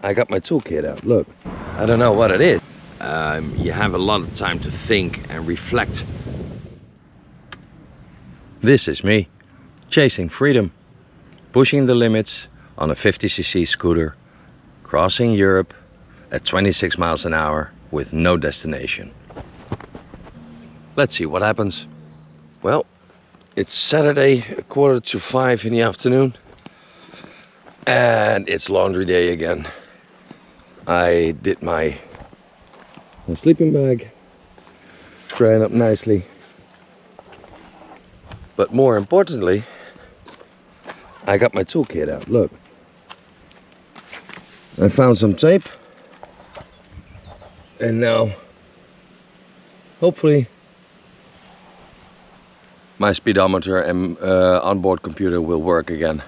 I got my toolkit out. Look, I don't know what it is. You have a lot of time to think and reflect. This is me, chasing freedom, pushing the limits on a 50cc scooter, crossing Europe at 26 miles an hour with no destination. Let's see what happens. Well, it's Saturday, 4:45 in the afternoon, and it's laundry day again. I did my sleeping bag, drying up nicely. But more importantly, I got my toolkit out. Look, I found some tape, and now hopefully my speedometer and onboard computer will work again.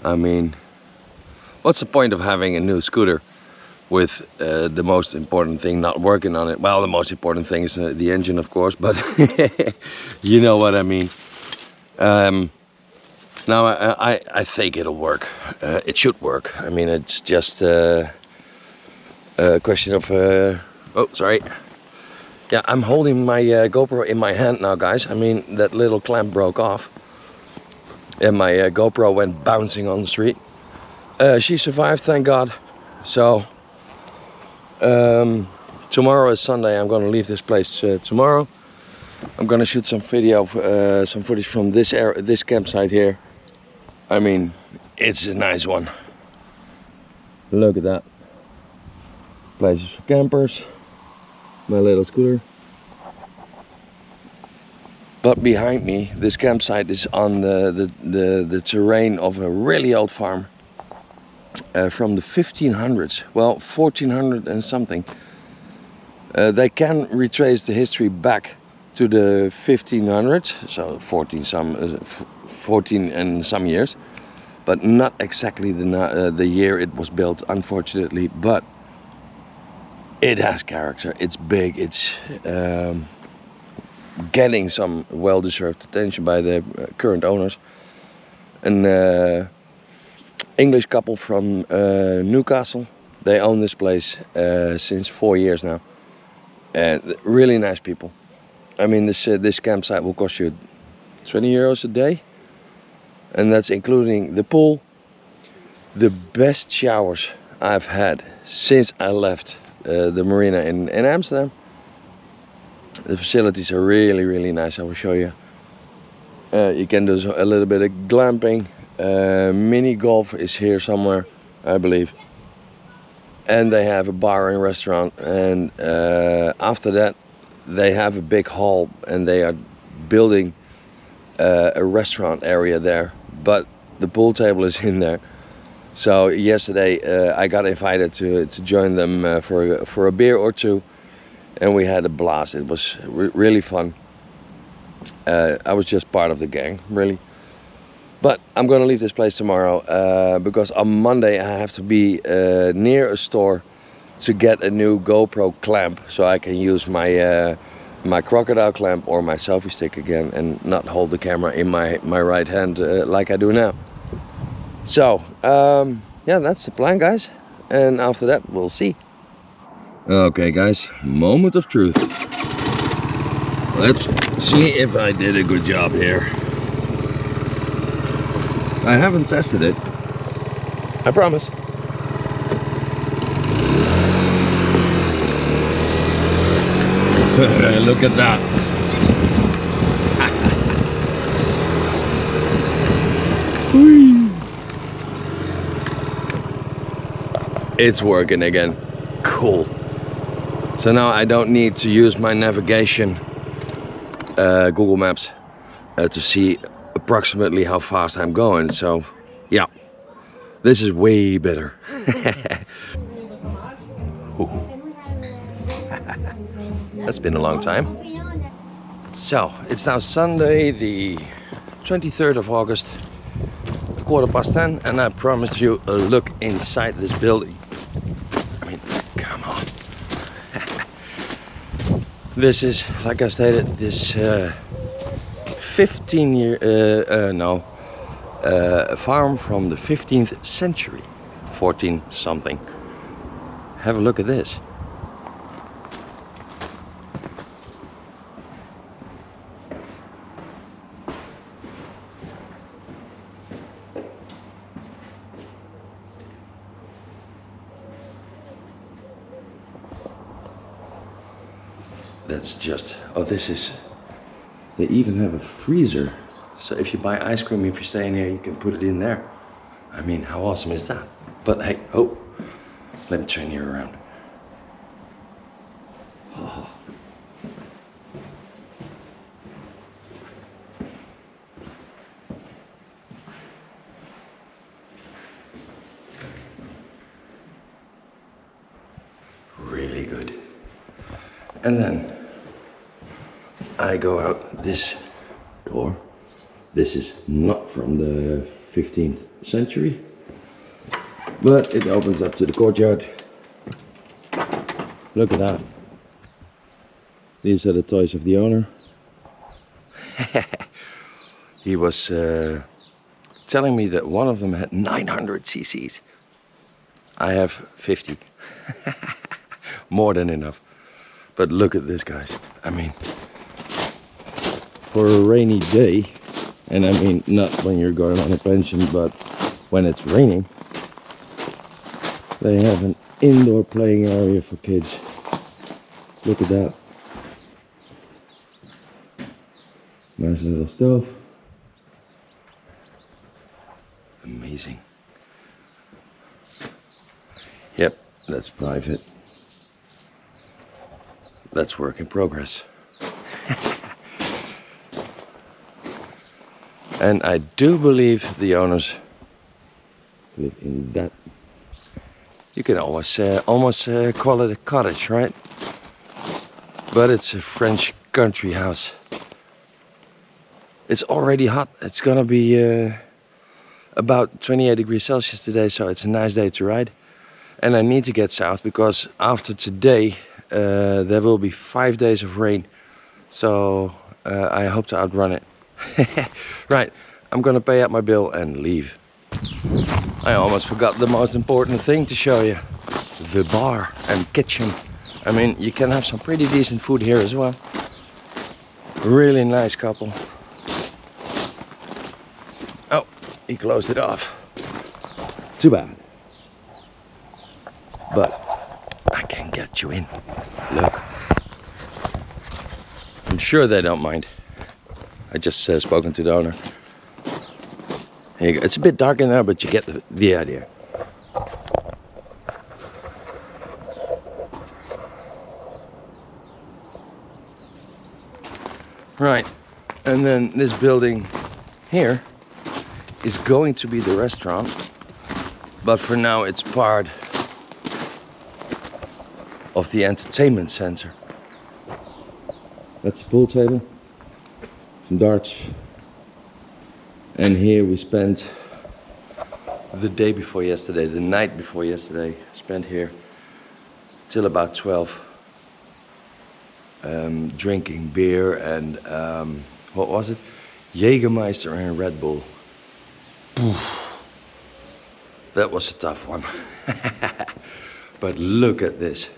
I mean, what's the point of having a new scooter with the most important thing not working on it? Well, the most important thing is the engine, of course, but you know what I mean. Now I think it'll work. It should work. I mean, it's just a question of oh, sorry. Yeah, I'm holding my GoPro in my hand now, guys. I mean, that little clamp broke off and my GoPro went bouncing on the street. She survived, thank God. So tomorrow is Sunday. I'm gonna leave this place tomorrow. I'm gonna shoot some video, some footage from this campsite here. I mean, it's a nice one. Look at that. Places for campers. My little scooter. But behind me, this campsite is on the terrain of a really old farm from the 1500s. Well, 1400 and something. They can retrace the history back to the 1500s, so 14 and some years, but not exactly the year it was built, unfortunately. But it has character. It's big. It's getting some well-deserved attention by the current owners. An English couple from Newcastle. They own this place since 4 years now. Really nice people. I mean, this campsite will cost you 20 euros a day, and that's including the pool. The best showers I've had since I left the marina in Amsterdam. The facilities are really, really nice. I will show you. You can do a little bit of glamping. Mini golf is here somewhere, I believe. And they have a bar and restaurant. And after that, they have a big hall, and they are building a restaurant area there. But the pool table is in there. So yesterday I got invited to join them for a beer or two, and we had a blast. It was really fun. I was just part of the gang, really. But I'm gonna leave this place tomorrow because on Monday I have to be near a store to get a new GoPro clamp, so I can use my my crocodile clamp or my selfie stick again, and not hold the camera in my right hand like I do now. So yeah, that's the plan, guys, and after that we'll see. Okay, guys, moment of truth. Let's see if I did a good job here. I haven't tested it, I promise. Look at that. It's working again. Cool. So now I don't need to use my navigation, Google Maps, to see approximately how fast I'm going. So yeah, this is way better. That's been a long time. So it's now Sunday, the 23rd of August, 10:15, and I promised you a look inside this building. I mean, come on. This is, like I stated, this 15-year, a farm from the 15th century. 14 something. Have a look at this. That's just, oh, this is, they even have a freezer. So if you buy ice cream, if you stay in here, you can put it in there. I mean, how awesome is that? But hey, oh, let me turn you around. Oh. Really good. And then I go out this door. This is not from the 15th century, but it opens up to the courtyard. Look at that. These are the toys of the owner. He was telling me that one of them had 900 cc's. I have 50. More than enough. But look at this, guys. I mean, for a rainy day, and I mean not when you're going on a pension, but when it's raining, they have an indoor playing area for kids. Look at that. Nice little stove. Amazing. Yep, that's private. That's work in progress. And I do believe the owners live in that. You can always almost call it a cottage, right? But it's a French country house. It's already hot. It's gonna be about 28 degrees Celsius today, so it's a nice day to ride. And I need to get south because after today there will be 5 days of rain. So I hope to outrun it. Right, I'm gonna pay up my bill and leave. I almost forgot the most important thing to show you. The bar and kitchen. I mean, you can have some pretty decent food here as well. Really nice couple. Oh, he closed it off. Too bad. But I can get you in. Look. I'm sure they don't mind. I just spoken to the owner. Here you go. It's a bit dark in there, but you get the idea. Right, and then this building here is going to be the restaurant, but for now it's part of the entertainment center. That's the pool table. Some darts, and here we spent the day before yesterday, the night before yesterday, spent here till about 12, drinking beer and what was it? Jägermeister and Red Bull. Oof. That was a tough one. But look at this.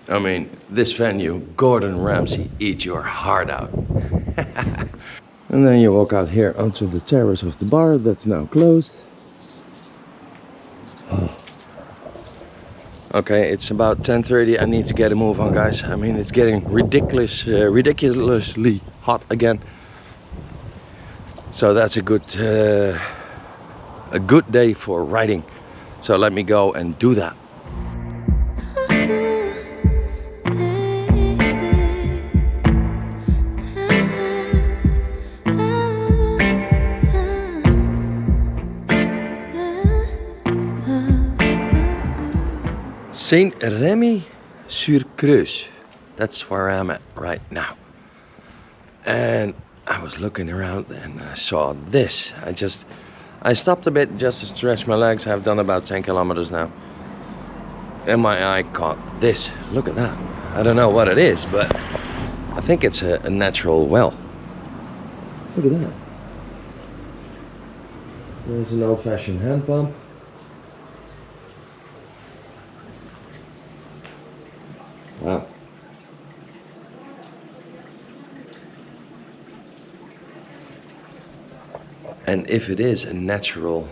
I mean, this venue, Gordon Ramsay, eat your heart out. And then you walk out here onto the terrace of the bar that's now closed. Oh. Okay, it's about 10:30. I need to get a move on, guys. I mean, it's getting ridiculously hot again. So that's a good day for riding. So let me go and do that. Saint-Rémy-sur-Creuse. That's where I'm at right now. And I was looking around and I saw this. I stopped a bit just to stretch my legs. I've done about 10 kilometers now. And my eye caught this. Look at that. I don't know what it is, but I think it's a natural well. Look at that. There's an old-fashioned hand pump. Wow. And if it is a natural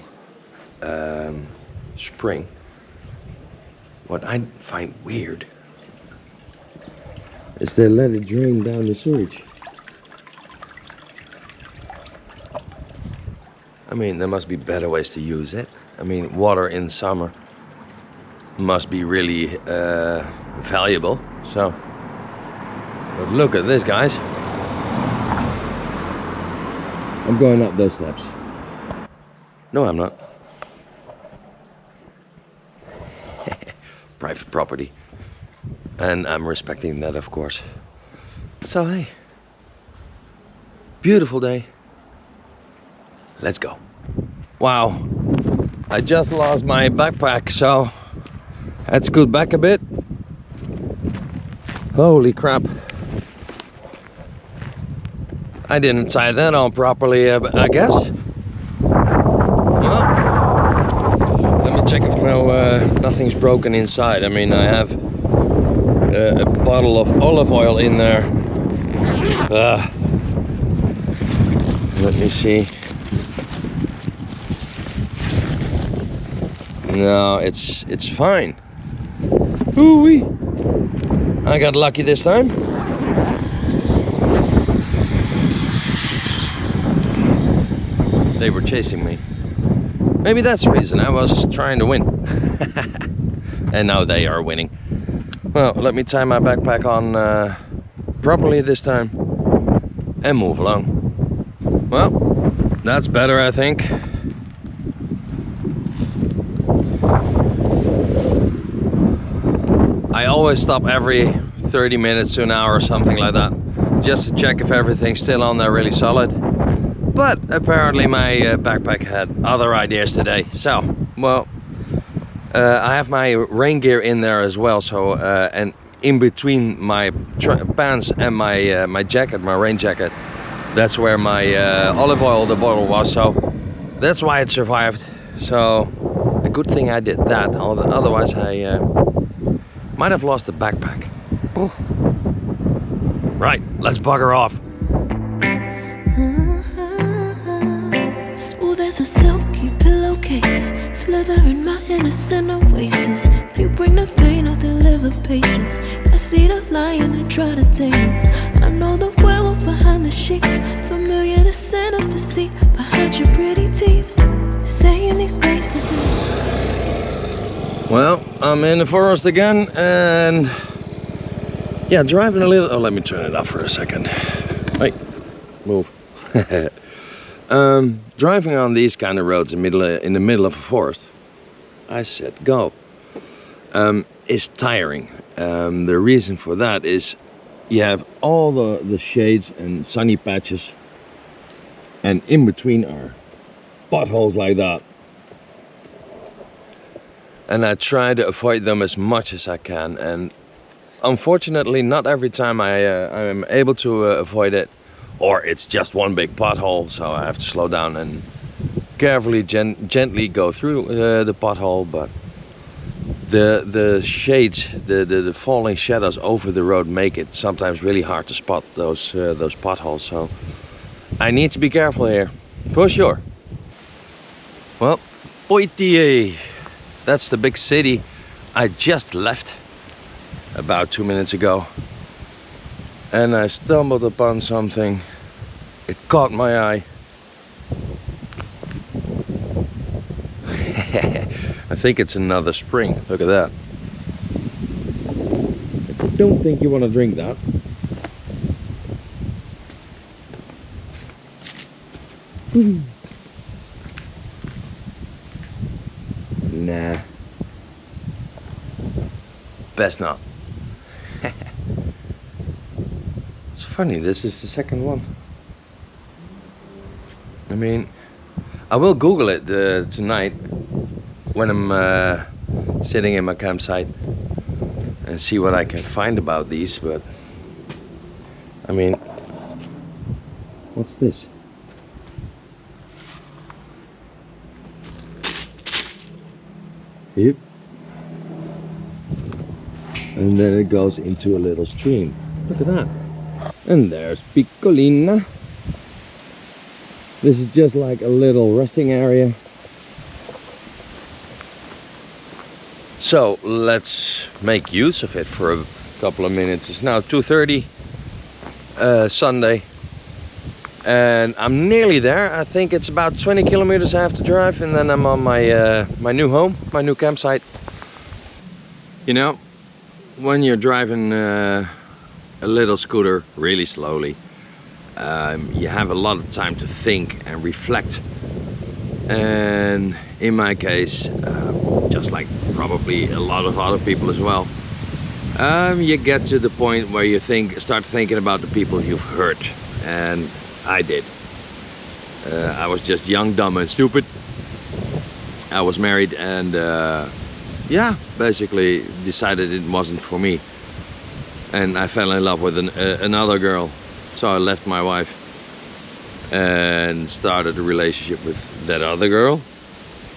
spring, what I find weird is they let it drain down the sewage. I mean, there must be better ways to use it. I mean, water in summer must be really valuable. So, but look at this, guys. I'm going up those steps. No, I'm not. Private property. And I'm respecting that, of course. So, hey. Beautiful day. Let's go. Wow. I just lost my backpack, so I had to scoot back a bit. Holy crap. I didn't tie that on properly, I guess. Well, let me check if nothing's broken inside. I mean, I have a bottle of olive oil in there. Let me see. No, it's fine. Ooh-wee. I got lucky this time. They were chasing me. Maybe that's the reason. I was trying to win. And now they are winning. Well, let me tie my backpack on properly this time and move along. Well, that's better, I think. I always stop every 30 minutes to an hour or something like that, just to check if everything's still on there really solid. But apparently my backpack had other ideas today. So, well, I have my rain gear in there as well. So, and in between my pants and my jacket, my rain jacket, that's where my olive oil, the bottle was. So that's why it survived. So a good thing I did that. Otherwise, I might have lost the backpack. Ooh. Right, let's bugger off. Smooth as a silky pillowcase, slither in my innocent oasis. You bring the pain, I'll deliver patience. I see the lion and try to tame him. I know the werewolf behind the sheep, familiar the sin of deceit behind your pretty teeth. Saying these space to be. Well, I'm in the forest again, and yeah, driving a little. Oh, let me turn it up for a second. Wait, move. Driving on these kind of roads in the middle of a forest, I said go, is tiring. The reason for that is you have all the shades and sunny patches, and in between are potholes like that. And I try to avoid them as much as I can, and unfortunately not every time I'm able to avoid it, or it's just one big pothole, so I have to slow down and carefully gently go through the pothole. But the shades, the falling shadows over the road make it sometimes really hard to spot those potholes, so I need to be careful here for sure. Well, Poitiers, that's the big city I just left about 2 minutes ago, and I stumbled upon something. It caught my eye. I think it's another spring. Look at that. I don't think you want to drink that. Nah. Best not. It's funny, this is the second one. I mean, I will Google it tonight when I'm sitting in my campsite and see what I can find about these, but I mean, what's this? Yep. And then it goes into a little stream. Look at that. And there's Picolina. This is just like a little resting area. So let's make use of it for a couple of minutes. It's now 2:30 Sunday. And I'm nearly there. I think it's about 20 kilometers I have to drive, and then I'm on my my new home, my new campsite. You know, when you're driving a little scooter really slowly, you have a lot of time to think and reflect. And in my case, just like probably a lot of other people as well, you get to the point where you start thinking about the people you've hurt. And I did. I was just young, dumb and stupid. I was married and yeah, basically decided it wasn't for me. And I fell in love with another girl. So I left my wife and started a relationship with that other girl.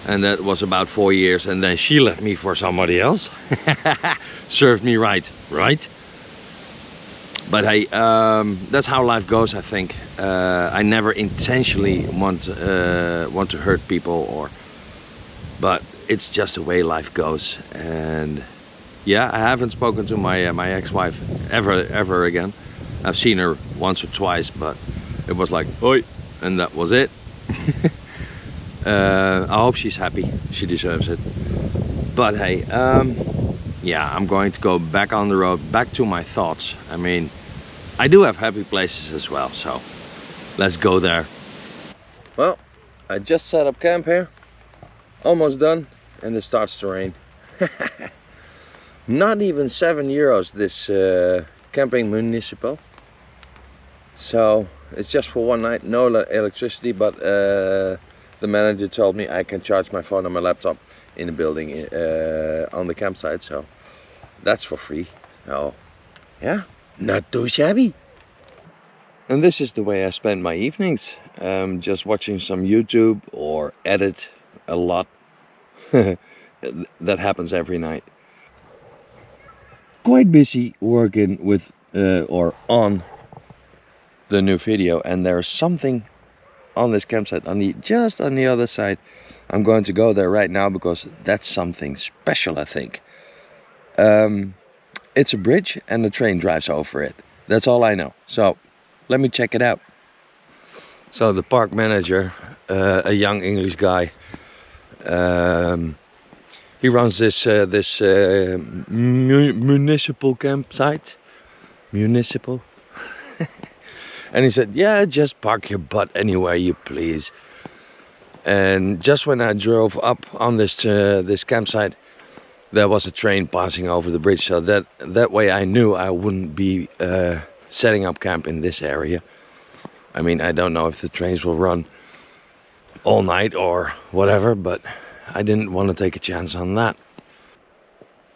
And that was about 4 years, and then she left me for somebody else. Served me right, right? But hey, that's how life goes, I think. I never intentionally want to hurt people, but it's just the way life goes. And yeah, I haven't spoken to my ex-wife ever again. I've seen her once or twice, but it was like, oi, and that was it. I hope she's happy. She deserves it. But hey, yeah, I'm going to go back on the road, back to my thoughts. I mean, I do have happy places as well, so let's go there. Well, I just set up camp here, almost done, and it starts to rain. Not even €7 this camping municipal. So it's just for one night, no electricity, but the manager told me I can charge my phone and my laptop in the building on the campsite, so that's for free. So yeah, not too shabby. And this is the way I spend my evenings, just watching some YouTube or edit a lot. That happens every night. Quite busy working with or on the new video, and there's something on this campsite just on the other side. I'm going to go there right now because that's something special, I think. It's a bridge and the train drives over it. That's all I know. So let me check it out. So the park manager, a young English guy, he runs this municipal campsite. Municipal. And he said, yeah, just park your butt anywhere you please. And just when I drove up on this campsite, there was a train passing over the bridge. So that way I knew I wouldn't be setting up camp in this area. I mean, I don't know if the trains will run all night or whatever, but I didn't want to take a chance on that.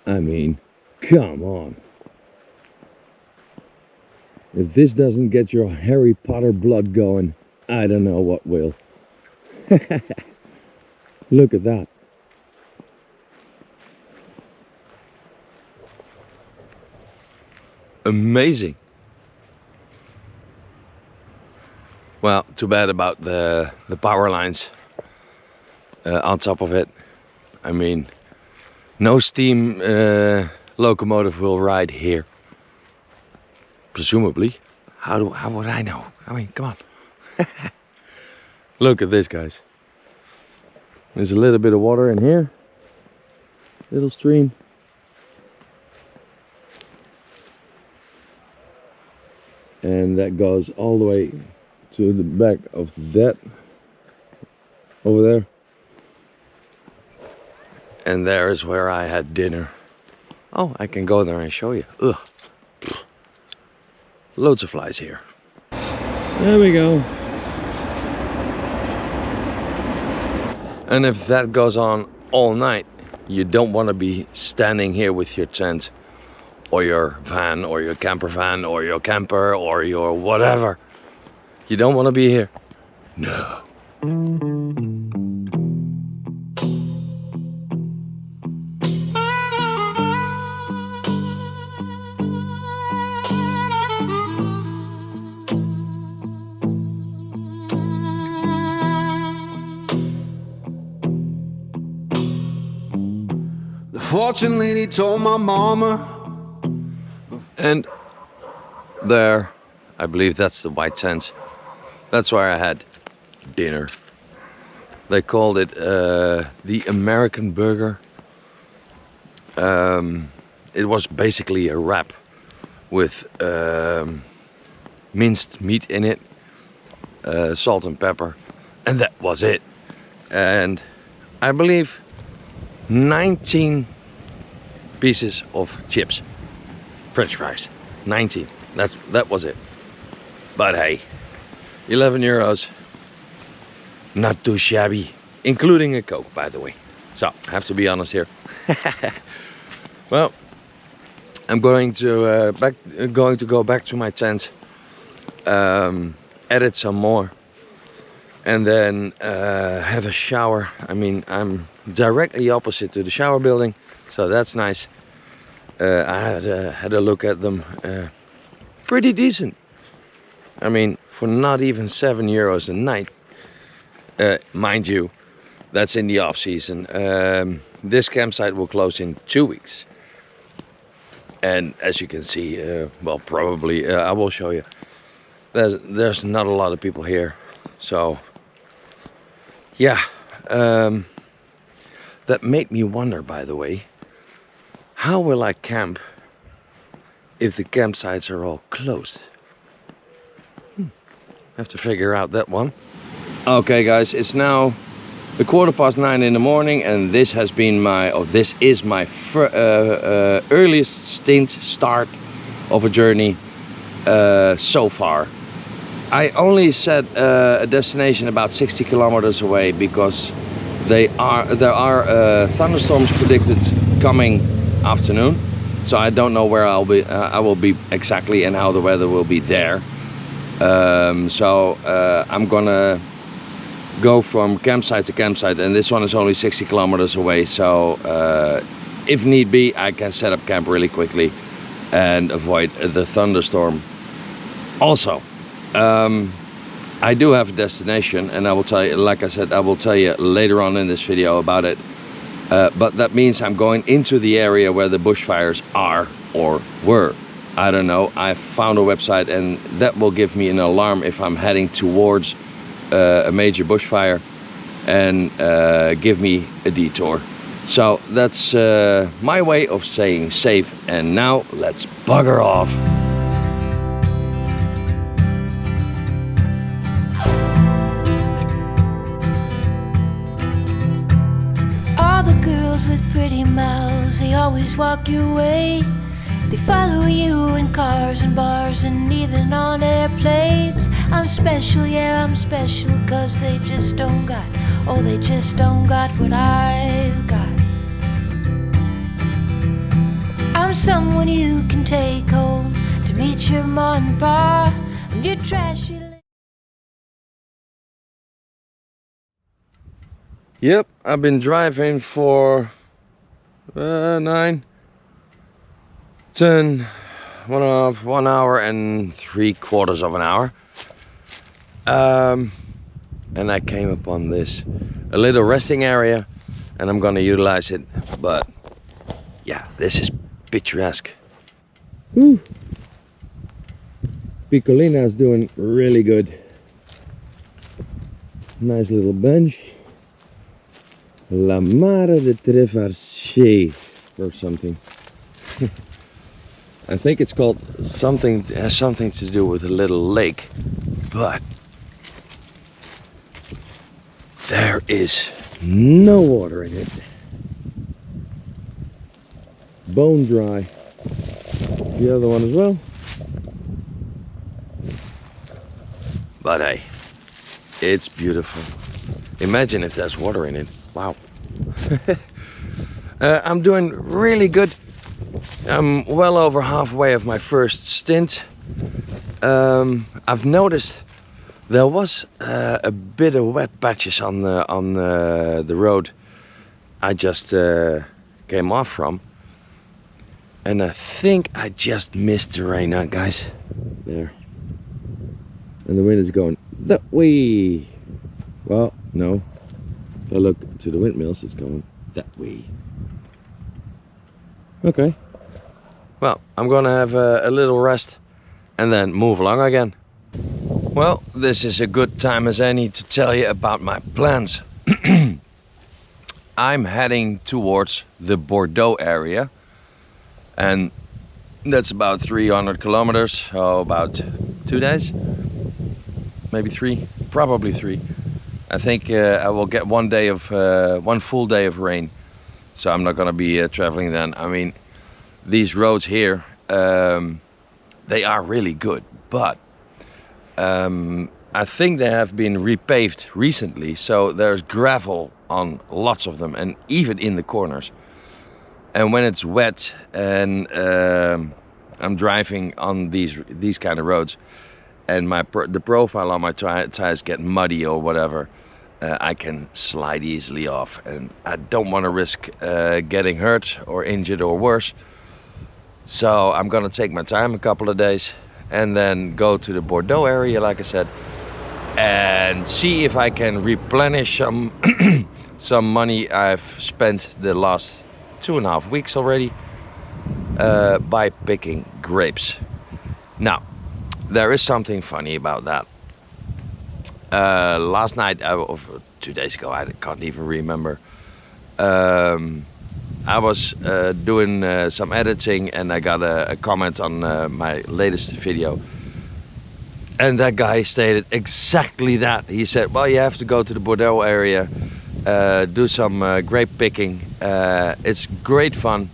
I mean, come on. If this doesn't get your Harry Potter blood going, I don't know what will. Look at that. Amazing. Well, too bad about the power lines on top of it. I mean, no steam locomotive will ride here. Presumably. How would I know? I mean, come on. Look at this, guys. There's a little bit of water in here. Little stream. And that goes all the way to the back of that over there. And there is where I had dinner. Oh, I can go there and show you. Ugh. Loads of flies here. There we go. And if that goes on all night, you don't want to be standing here with your tent or your van or your camper van or your camper or your whatever. You don't want to be here. No. fortune lady told my mama. And there, I believe that's the White Sands. That's where I had dinner. They called it the American burger. It was basically a wrap with minced meat in it, salt and pepper, and that was it. And I believe 19 pieces of chips, French fries, 19. That was it. But hey, 11 euros, not too shabby, including a Coke, by the way. So I have to be honest here. Well, I'm going to go back to my tent, edit some more, and then have a shower. I mean, I'm directly opposite to the shower building, so that's nice. I had a look at them. Pretty decent. I mean, for not even 7 euros a night, mind you, that's in the off season. This campsite will close in 2 weeks. And as you can see, well, probably, I will show you. There's not a lot of people here. So, yeah. That made me wonder, by the way, how will I camp if the campsites are all closed? Have to figure out that one. Okay, guys, it's now 9:15 in the morning, and this has been this is my earliest start of a journey so far. I only set a destination about 60 kilometers away because there are thunderstorms predicted coming afternoon, so I don't know where I will be exactly and how the weather will be there. So I'm gonna go from campsite to campsite, and this one is only 60 kilometers away, so if need be, I can set up camp really quickly and avoid the thunderstorm. Also, I do have a destination, and I will tell you, like I said, I will tell you later on in this video about it. But that means I'm going into the area where the bushfires are or were. I don't know. I found a website, and that will give me an alarm if I'm heading towards a major bushfire, and give me a detour. So that's my way of staying safe. And now let's bugger off. All the girls with pretty mouths, they always walk your way. They follow you in cars and bars and even on airplanes. I'm special, yeah, I'm special, 'cause they just don't got, oh, they just don't got what I've got. I'm someone you can take home to meet your mom and pa. I'm your trashy. Yep, I've been driving for 9, 10, 1 hour and 3/4 of an hour. And I came upon a little resting area, and I'm gonna utilize it. But yeah, this is picturesque. Woo. Picolina is doing really good. Nice little bench. La Mare de Trevarché or something. I think it's called something, it has something to do with a little lake, but there is no water in it. Bone dry. The other one as well. But hey, it's beautiful. Imagine if there's water in it. Wow. I'm doing really good. I'm well over halfway of my first stint. I've noticed there was a bit of wet patches on the road I just came off from, and I think I just missed the rain, guys. There, and the wind is going that way. Well, no. If I look to the windmills, it's going that way. Okay. Well, I'm gonna have a little rest and then move along again. Well, this is a good time as any to tell you about my plans. I'm heading towards the Bordeaux area, and that's about 300 kilometers, so about 2 days, maybe 3, probably 3. I think I will get one full day of rain, so I'm not gonna be traveling then. I mean, these roads here, they are really good, but I think they have been repaved recently, so there's gravel on lots of them, and even in the corners. And when it's wet and I'm driving on these kind of roads, and the profile on my tires get muddy or whatever, I can slide easily off, and I don't want to risk getting hurt or injured or worse. So I'm gonna take my time, a couple of days, and then go to the Bordeaux area, like I said, and see if I can replenish some some money I've spent the last 2.5 weeks already by picking grapes. Now, there is something funny about that. Last night, or 2 days ago, I can't even remember. I was doing some editing, and I got a comment on my latest video. And that guy stated exactly that. He said, well, you have to go to the Bordeaux area, do some grape picking. It's great fun,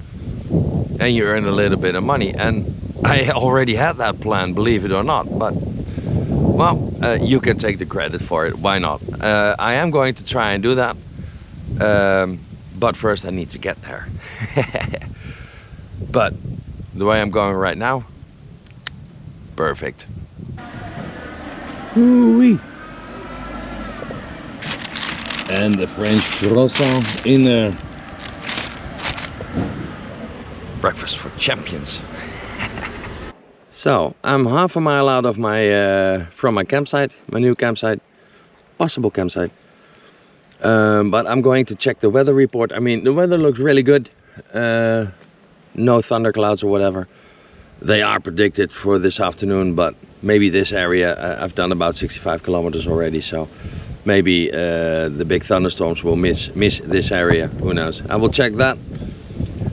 and you earn a little bit of money. And I already had that plan, believe it or not. But, well, you can take the credit for it. Why not? I am going to try and do that. But first I need to get there. But the way I'm going right now, perfect. Ooh-wee. And the French croissant in there. Breakfast for champions. So I'm half a mile out of from my campsite, my new campsite, possible campsite. But I'm going to check the weather report. I mean, the weather looks really good. No thunderclouds or whatever. They are predicted for this afternoon, but maybe this area, I've done about 65 kilometers already, so maybe the big thunderstorms will miss this area. Who knows? I will check that.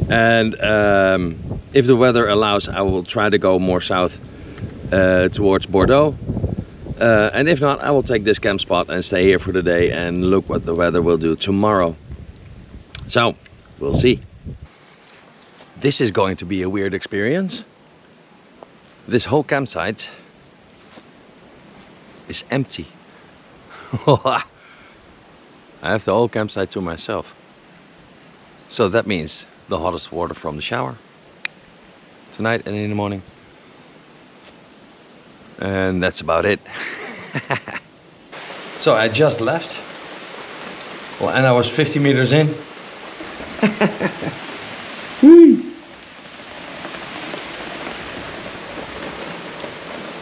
And if the weather allows, I will try to go more south towards Bordeaux. And if not, I will take this camp spot and stay here for the day and look what the weather will do tomorrow. So, we'll see. This is going to be a weird experience. This whole campsite is empty. I have the whole campsite to myself. So that means the hottest water from the shower tonight and in the morning. And that's about it. So I just left. Well, and I was 50 meters in. Whee!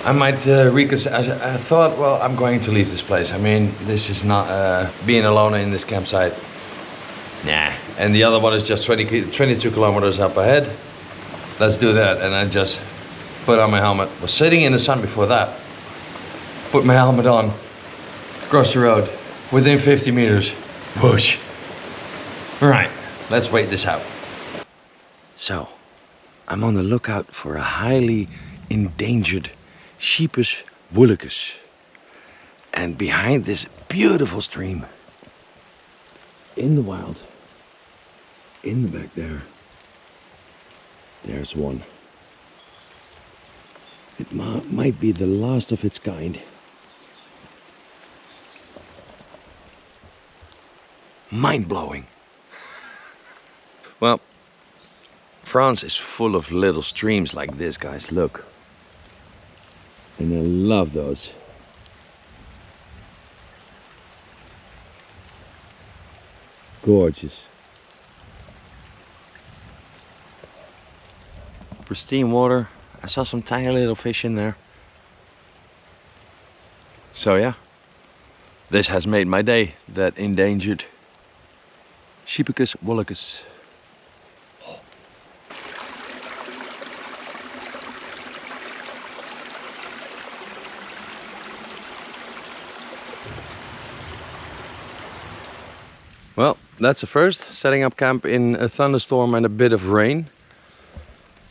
I might reconsider. I thought, well, I'm going to leave this place. I mean, this is not being alone in this campsite. Nah. And the other one is just 22 kilometers up ahead. Let's do that. And I just put on my helmet. Was sitting in the sun before that. Put my helmet on. Across the road. Within 50 meters. Whoosh. All right. Let's wait this out. So, I'm on the lookout for a highly endangered Sheepus woollicus. And behind this beautiful stream, in the wild, in the back there, there's one. It might be the last of its kind. Mind-blowing. Well, France is full of little streams like this, guys, look. And I love those. Gorgeous. Pristine water. I saw some tiny little fish in there. So yeah, this has made my day, that endangered Sheepus woollicus. Well, that's a first, setting up camp in a thunderstorm and a bit of rain.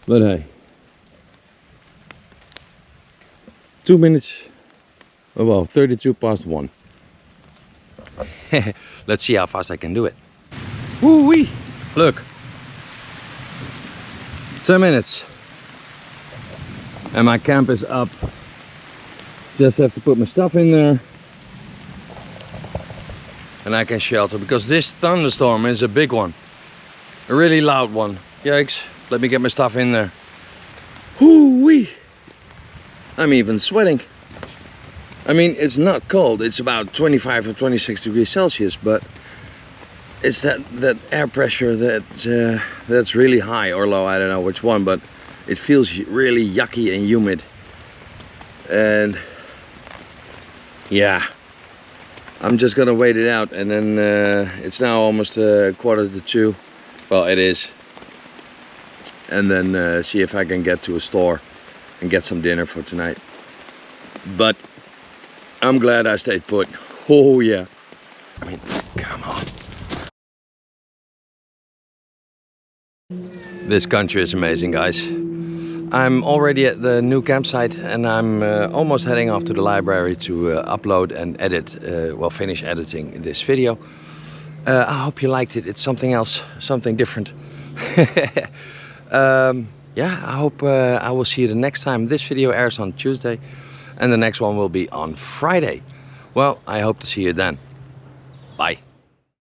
But hey, 2 minutes, oh well, 32 past 1. Let's see how fast I can do it. Woo-wee! Look, 10 minutes and my camp is up. Just have to put my stuff in there and I can shelter, because this thunderstorm is a big one, a really loud one. Yikes, let me get my stuff in there. Woo-wee! I'm even sweating. I mean, it's not cold, it's about 25 or 26 degrees Celsius, but it's that air pressure that's really high or low, I don't know which one, but it feels really yucky and humid. And yeah, I'm just gonna wait it out, and then it's now almost 1:45. Well, it is. And then see if I can get to a store and get some dinner for tonight. But I'm glad I stayed put. Oh yeah. I mean, come on. This country is amazing, guys. I'm already at the new campsite and I'm almost heading off to the library to upload and edit, well, finish editing this video. I hope you liked it. It's something else, something different. Yeah, I hope I will see you the next time. This video airs on Tuesday and the next one will be on Friday. Well, I hope to see you then. Bye.